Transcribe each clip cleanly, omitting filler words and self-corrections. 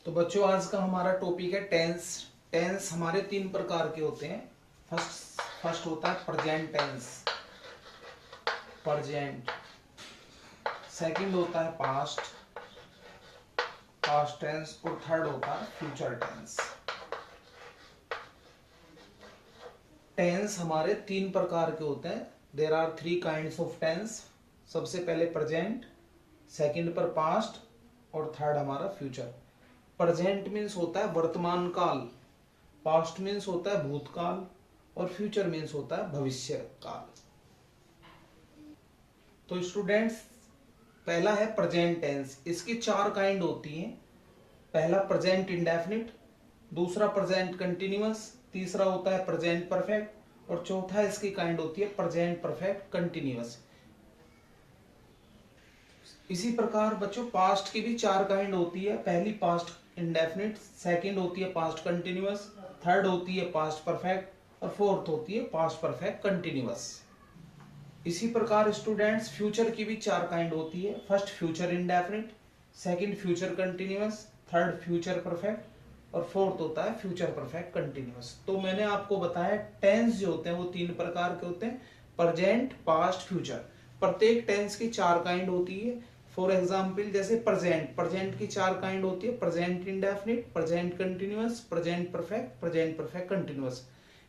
तो बच्चों आज का हमारा टॉपिक है टेंस। टेंस हमारे तीन प्रकार के होते हैं। फर्स्ट होता है प्रेजेंट टेंस, प्रेजेंट। सेकंड होता है पास्ट, पास्ट टेंस। और थर्ड होता है फ्यूचर टेंस। टेंस हमारे तीन प्रकार के होते हैं। There are three kinds of tense. सबसे पहले प्रेजेंट, सेकंड पर पास्ट और थर्ड हमारा फ्यूचर। प्रेजेंट मीन्स होता है वर्तमान काल, पास्ट मीन्स होता है भूतकाल और फ्यूचर मीन्स होता है भविष्य काल। तो स्टूडेंट्स, पहला है प्रेजेंट टेंस। इसकी चार काइंड होती हैं। पहला प्रेजेंट इंडेफिनिट, दूसरा प्रेजेंट कंटिन्यूअस, तीसरा होता है प्रेजेंट परफेक्ट और चौथा इसकी काइंड होती है प्रेजेंट परफेक्ट कंटिन्यूअस। इसी प्रकार बच्चों पास्ट की भी चार काइंड होती है। पहली पास्ट इंडेफिनिट, सेकंड होती है पास्ट कंटिन्यूअस, थर्ड होती है पास्ट परफेक्ट और फोर्थ होती है पास्ट परफेक्ट कंटिन्यूअस। इसी प्रकार स्टूडेंट्स फ्यूचर की भी चार काइंड होती है। First future indefinite, second future continuous, third future perfect और फोर्थ होता है फ्यूचर परफेक्ट कंटिन्यूअस। तो मैंने आपको बताया टेंस जो होते हैं वो तीन प्रकार के होते हैं, प्रेजेंट, पास्ट, फ्यूचर। प्रत्येक टेंस की चार काइंड होती है। फॉर एग्जाम्पल जैसे प्रेजेंट, प्रेजेंट की चार काइंड होती है, present indefinite, present continuous, present perfect continuous.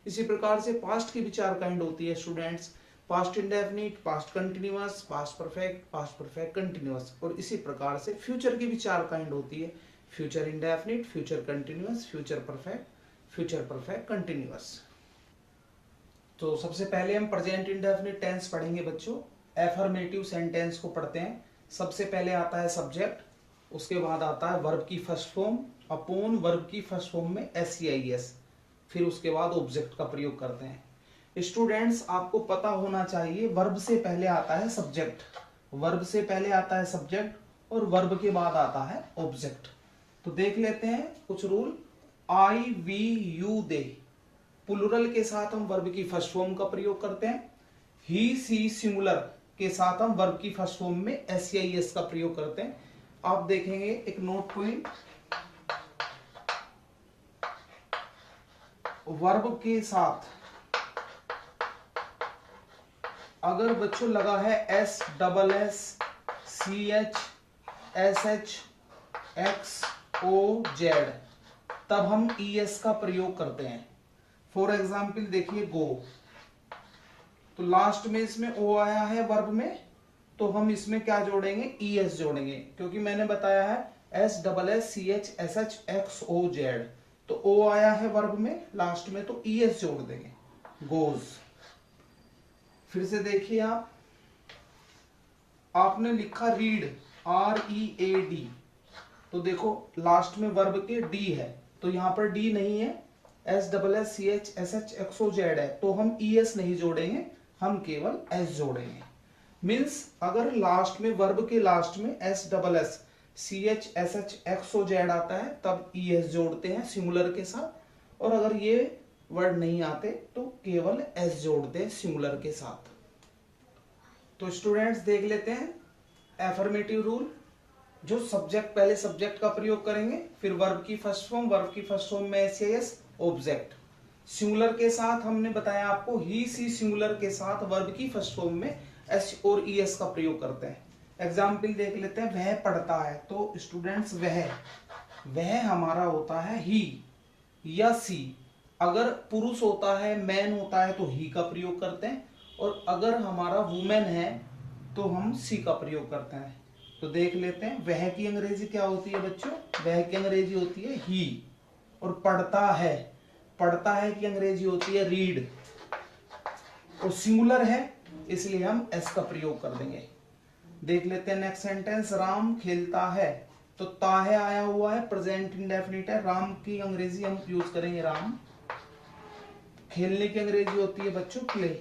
इसी प्रकार से पास्ट की भी चार काइंड होती है students, past indefinite, past continuous, past perfect continuous. और इसी प्रकार से फ्यूचर की भी चार काइंड होती है, future indefinite, future continuous, future perfect continuous. तो सबसे पहले हम प्रेजेंट इंडेफिनिट टेंस पढ़ेंगे बच्चों। एफर्मेटिव सेंटेंस को पढ़ते हैं। सबसे पहले आता है सब्जेक्ट, उसके बाद आता है वर्ब की फर्स्ट फॉर्म अपॉन वर्ब की फर्स्ट फॉर्म में एस, फिर उसके बाद ऑब्जेक्ट का प्रयोग करते हैं। स्टूडेंट्स आपको पता होना चाहिए वर्ब से पहले आता है सब्जेक्ट, वर्ब से पहले आता है सब्जेक्ट और वर्ब के बाद आता है ऑब्जेक्ट। तो देख लेते हैं कुछ rule. I, we, you, they, plural के साथ हम वर्ब की फर्स्ट फॉर्म का प्रयोग करते हैं। ही, सी, सिंगुलर के साथ हम वर्ब की फर्स्ट फॉर्म में एस का प्रयोग करते हैं। आप देखेंगे एक नोट पॉइंट, वर्ब के साथ अगर बच्चों लगा है S, double S, C H, S H, X, O, Z, तब हम ई एस का प्रयोग करते हैं। फॉर एग्जाम्पल देखिए गो, तो लास्ट में इसमें ओ आया है वर्ब में, तो हम इसमें क्या जोड़ेंगे, ई एस जोड़ेंगे, क्योंकि मैंने बताया है S, double S, C H, S H, X, O, Z, तो ओ आया है वर्ब में लास्ट में, तो ई एस जोड़ देंगे, गोज। फिर से देखिए आपने लिखा read, R E A D, तो देखो लास्ट में वर्ब के डी है, तो यहां पर डी नहीं है, S, double S, C H, S H, X, O, Z है, तो हम ई एस नहीं जोड़ेंगे, हम केवल एस जोड़ेंगे। मीन्स अगर लास्ट में वर्ब के लास्ट में S, double S, C H, S H, X, O, Z आता है तब ई एस जोड़ते हैं सिंगुलर के साथ, और अगर ये वर्ड नहीं आते तो केवल एस जोड़ते हैं सिंगुलर के साथ। तो स्टूडेंट्स देख लेते हैं एफर्मेटिव रूल। जो सब्जेक्ट, पहले सब्जेक्ट का प्रयोग करेंगे, फिर वर्ब की फर्स्ट फॉर्म, वर्ब की फर्स्ट फॉर्म में एस, ऑब्जेक्ट। सिंगुलर के साथ हमने बताया आपको ही, सी, सिंगुलर के साथ वर्ब की फर्स्ट फॉर्म में एस और ई एस का प्रयोग करते हैं। एग्जाम्पल देख लेते हैं, वह पढ़ता है, तो स्टूडेंट्स वह हमारा होता है ही या सी। अगर पुरुष होता है, मैन होता है, तो ही का प्रयोग करते हैं, और अगर हमारा वुमेन है तो हम सी का प्रयोग करते हैं। तो देख लेते हैं वह की अंग्रेजी क्या होती है बच्चों, वह की अंग्रेजी होती है ही, और पढ़ता है की अंग्रेजी होती है रीड, और सिंगुलर है इसलिए हम एस का प्रयोग कर देंगे। देख लेते हैं नेक्स्ट सेंटेंस, राम खेलता है, तो ताहे आया हुआ है, प्रेजेंट इंडेफिनिट है, राम की अंग्रेजी हम यूज करेंगे राम। खेलने की अंग्रेजी होती है बच्चों प्ले,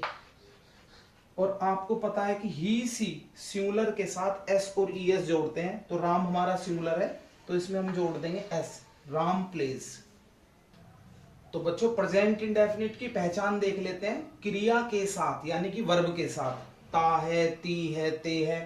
और आपको पता है कि ही, सी, सिंगुलर के साथ एस और ई एस जोड़ते हैं, तो राम हमारा सिंगुलर है तो इसमें हम जोड़ देंगे एस, राम प्लेज। तो बच्चों प्रेजेंट इंडेफिनिट की पहचान देख लेते हैं, क्रिया के साथ यानी कि वर्ब के साथ, ता है, ती है, ते है,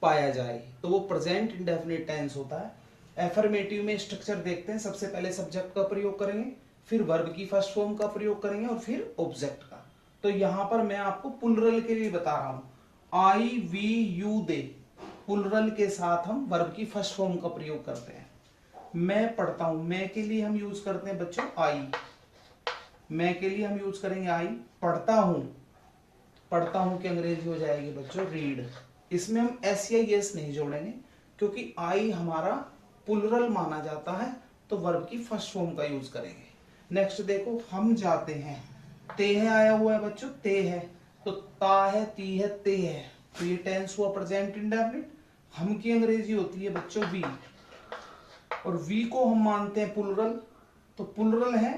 पाया जाए, तो वो प्रेजेंट इंडेफिनिट टेंस होता है। एफर्मेटिव में स्ट्रक्चर देखते हैं, सबसे पहले सब्जेक्ट का प्रयोग करेंगे, फिर वर्ब की फर्स्ट फॉर्म का प्रयोग करेंगे और फिर ऑब्जेक्ट का। तो यहां पर मैं आपको प्लुरल के लिए बता रहा हूं, आई वी यू दे, प्लुरल के साथ हम वर्ब की फर्स्ट फॉर्म का प्रयोग करते हैं। मैं पढ़ता हूं, मैं के लिए हम यूज करते हैं बच्चों आई, मैं के लिए हम यूज करेंगे आई। पढ़ता हूं, पढ़ता हूं की अंग्रेजी हो जाएगी बच्चों रीड। इसमें हम एस या एस नहीं जोड़ेंगे क्योंकि आई हमारा प्लुरल माना जाता है, तो वर्ब की फर्स्ट फॉर्म का यूज करेंगे। नेक्स्ट देखो, हम जाते हैं, ते है आया हुआ है बच्चों, ते है, तो ता है, ती है, ते है, तो ये टेंस हुआ प्रेजेंट इंडेफिनिट। हम की अंग्रेजी होती है बच्चों वी, और वी को हम मानते हैं प्लुरल, तो प्लुरल है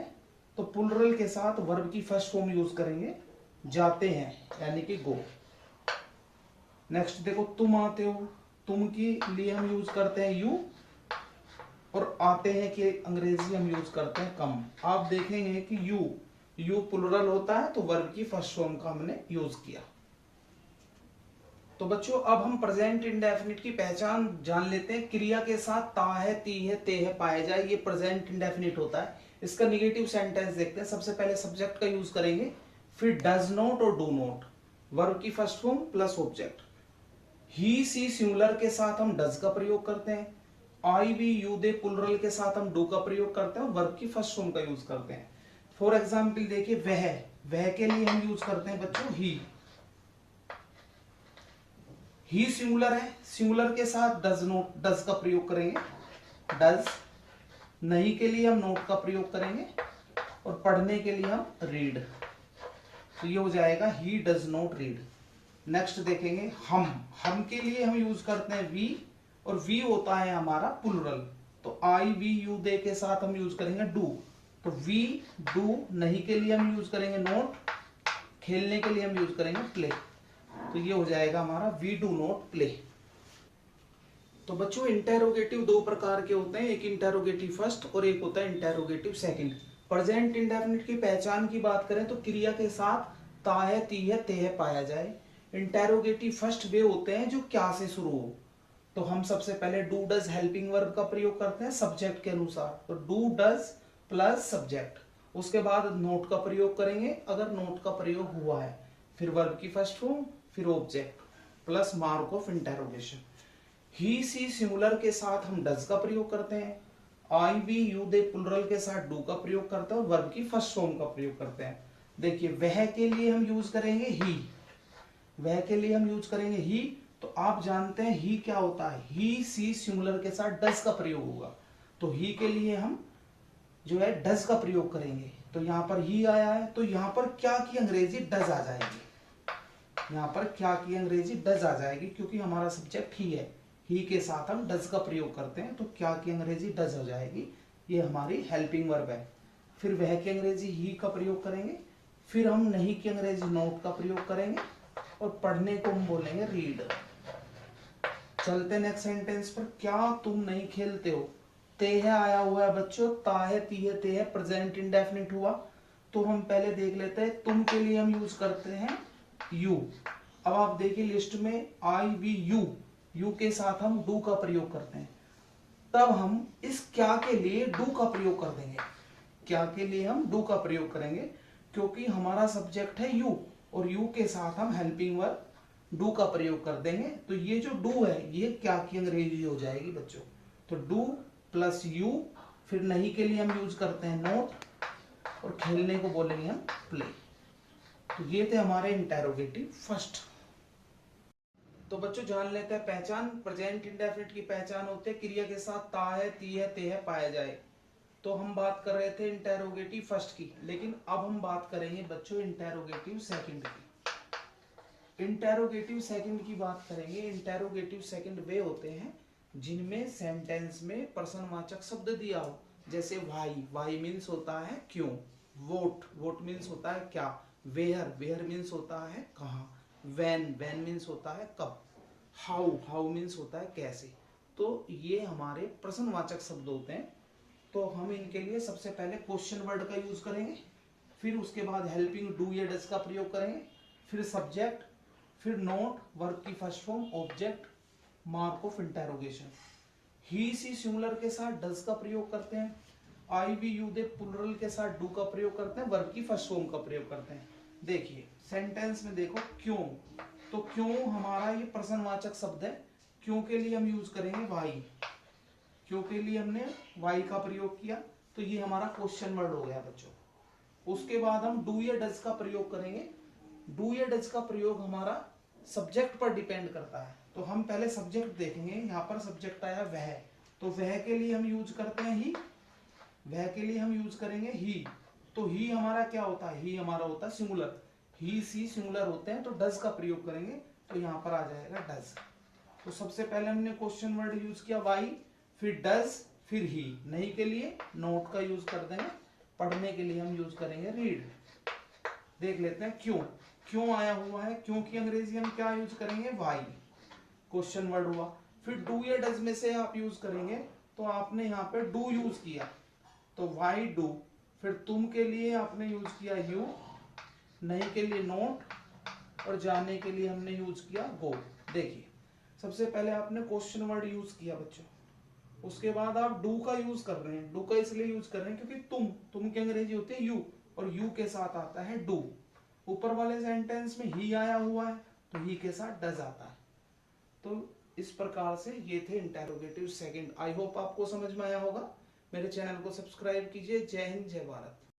तो प्लुरल के साथ वर्ब की फर्स्ट फॉर्म यूज करेंगे, जाते हैं यानी कि गो। नेक्स्ट देखो, तुम आते हो, तुम के लिए हम यूज करते हैं यू, और आते हैं कि अंग्रेजी हम यूज करते हैं कम। आप देखेंगे कि यू प्लुरल होता है तो वर्ब की फर्स्ट फॉर्म का हमने यूज किया। तो बच्चों अब हम प्रेजेंट इंडेफिनिट की पहचान जान लेते हैं। क्रिया के साथ ता है, ती है, ते है पाया जाए, ये प्रेजेंट इंडेफिनिट होता है। इसका निगेटिव सेंटेंस देखते हैं। सबसे पहले सब्जेक्ट का यूज करेंगे, फिर डज नॉट और डू नॉट, वर्ब की first form plus object. He she singular के साथ हम डज का प्रयोग करते हैं, I we you they plural के साथ हम डू का प्रयोग करते हैं और वर्ब की फर्स्ट फॉर्म का यूज करते हैं। फॉर एग्जाम्पल देखिए, वह के लिए हम यूज करते हैं बच्चों ही सिंगुलर है, सिंगुलर के साथ डज नॉट, डज का प्रयोग करेंगे, डज। नहीं के लिए हम नोट का प्रयोग करेंगे, और पढ़ने के लिए हम रीड, तो ये हो जाएगा he does not read. Next देखेंगे, हम के लिए हम यूज करते हैं वी, और वी होता है हमारा प्लुरल, तो आई वी यू दे के साथ हम यूज करेंगे डू, तो वी डू। नहीं के लिए हम यूज करेंगे नोट, खेलने के लिए हम यूज करेंगे प्ले, तो ये हो जाएगा हमारा वी डू नॉट प्ले। तो बच्चों इंटेरोगेटिव दो प्रकार के होते हैं, एक इंटेरोगेटिव फर्स्ट और एक होता है इंटेरोगेटिव सेकंड। प्रेजेंट इंडेफिनिट की पहचान की बात करें तो क्रिया के साथ ता है, ती है, ते है पाया जाए। इंटेरोगेटिव फर्स्ट वे होते हैं जो क्या से शुरू हो, तो हम सबसे पहले डू डज हेल्पिंग वर्ब का प्रयोग करते हैं सब्जेक्ट के अनुसार, तो डू डज प्लस सब्जेक्ट। उसके बाद नोट का प्रयोग करेंगे अगर नोट का प्रयोग हुआ है, फिर वर्ब की फर्स्ट फॉर्म, फिर object plus mark of interrogation. He she singular के साथ हम डज का प्रयोग करते हैं, I we you they plural के साथ डू का प्रयोग करते हैं और वर्ब की फर्स्ट फॉर्म का प्रयोग करते हैं। देखिए, वह के लिए हम यूज करेंगे ही, वह के लिए हम यूज करेंगे ही, तो आप जानते हैं ही क्या होता है, ही सी सिंगुलर के साथ डज का प्रयोग होगा, तो ही के लिए हम जो है डज का प्रयोग करेंगे। तो यहां पर ही आया है, तो यहां पर क्या की अंग्रेजी डज आ जाएगी, यहां पर क्या की अंग्रेजी डज आ जाएगी क्योंकि हमारा सब्जेक्ट ही है, ही के साथ हम डज का प्रयोग करते हैं, तो क्या की अंग्रेजी डज हो जाएगी, ये हमारी हेल्पिंग वर्ब है। फिर वह की अंग्रेजी ही का प्रयोग करेंगे, फिर हम नहीं की अंग्रेजी नोट का प्रयोग करेंगे, और पढ़ने को हम बोलेंगे रीड। चलते नेक्स्ट सेंटेंस पर, क्या तुम नहीं खेलते हो, ते है आया हुआ है बच्चों, ता है, ती है, ते है, प्रेजेंट इंडेफिनिट हुआ, तो हम पहले देख लेते हैं, तुम के लिए हम यूज करते हैं यू। अब आप देखिए लिस्ट में आई वी यू के साथ हम डू का प्रयोग करते हैं, तब हम इस क्या के लिए डू का प्रयोग कर देंगे, क्या के लिए हम डू का प्रयोग करेंगे क्योंकि हमारा सब्जेक्ट है यू, और यू के साथ हम हेल्पिंग वर्ब डू का प्रयोग कर देंगे, तो ये जो डू है ये क्या की अंग्रेजी हो जाएगी बच्चों, तो डू प्लस यू। फिर नहीं के लिए हम यूज करते हैं नोट, और खेलने को बोलेंगे हम प्ले। तो ये थे हमारे इंटेरोगेटिव फर्स्ट। तो बच्चों जान लेते हैं पहचान। प्रेजेंट इंडेफिनिट की पहचान होते है क्रिया के साथ ता है, ती है, ते है पाया जाए। तो हम बात कर रहे थे इंटेरोगेटिव फर्स्ट की, लेकिन अब हम बात करेंगे बच्चों इंटेरोगेटिव सेकंड की। इंटेरोगेटिव सेकंड की बात करेंगे। इंटेरोगेटिव सेकंड वे होते हैं जिनमें सेंटेंस में प्रश्नवाचक शब्द दिया हो, जैसे वाई मीन्स होता है क्यों, वोट मीन्स होता है क्या, वेयर मीन्स होता है कहाँ, वेन मीन्स होता है कब, हाउ मीन्स होता है कैसे। तो ये हमारे प्रश्नवाचक शब्द होते हैं, तो हम इनके लिए सबसे पहले क्वेश्चन वर्ड का यूज करेंगे, फिर उसके बाद हेल्पिंग डू या डज का प्रयोग करेंगे, फिर सब्जेक्ट, फिर नोट, वर्ब की first form, object, mark of interrogation. He she singular के साथ डज का प्रयोग करते हैं, I we you they plural के साथ डू का प्रयोग करते हैं, वर्ब की फर्स्ट फॉर्म का प्रयोग करते हैं। देखिए सेंटेंस में देखो क्यों, तो क्यों हमारा ये प्रश्नवाचक शब्द है, क्यों के लिए हम यूज करेंगे वाई, क्यों के लिए हमने वाई का प्रयोग किया, तो ये हमारा क्वेश्चन वर्ड हो गया बच्चों। उसके बाद हम डू या डज का प्रयोग करेंगे। डू या डज का प्रयोग हमारा सब्जेक्ट पर डिपेंड करता है, तो हम पहले सब्जेक्ट देखेंगे। यहाँ पर सब्जेक्ट आया वह, तो वह के लिए हम यूज करते हैं ही, वह के लिए हम यूज करेंगे ही। तो ही हमारा क्या होता है, ही हमारा होता है सिंगुलर, ही सी सिंगुलर होते हैं, तो डज का प्रयोग करेंगे, तो यहाँ पर आ जाएगा डज। तो सबसे पहले हमने क्वेश्चन वर्ड यूज किया वाई, फिर डज, फिर ही। नहीं के लिए नोट का यूज कर देंगे, पढ़ने के लिए हम यूज करेंगे रीड। देख लेते हैं क्यों, क्यों आया हुआ है, क्यों की अंग्रेजी हम क्या यूज करेंगे वाई, क्वेश्चन वर्ड हुआ। फिर डू या डज में से आप यूज करेंगे, तो आपने यहाँ पे डू यूज किया, तो वाई डू। फिर तुम के लिए आपने यूज किया यू, नहीं के लिए नोट, और जाने के लिए हमने यूज किया गो। देखिए सबसे पहले आपने क्वेश्चन वर्ड यूज किया बच्चों, उसके बाद आप डू का यूज कर रहे हैं। डू का इसलिए यूज कर रहे हैं क्योंकि तुम की अंग्रेजी होती है यू, और यू के साथ आता है डू। ऊपर वाले सेंटेंस में ही आया हुआ है, तो ही के साथ डज आता है। तो इस प्रकार से ये थे इंटेरोगेटिव सेकंड। आई होप आपको समझ में आया होगा। मेरे चैनल को सब्सक्राइब कीजिए। जय हिंद, जय भारत।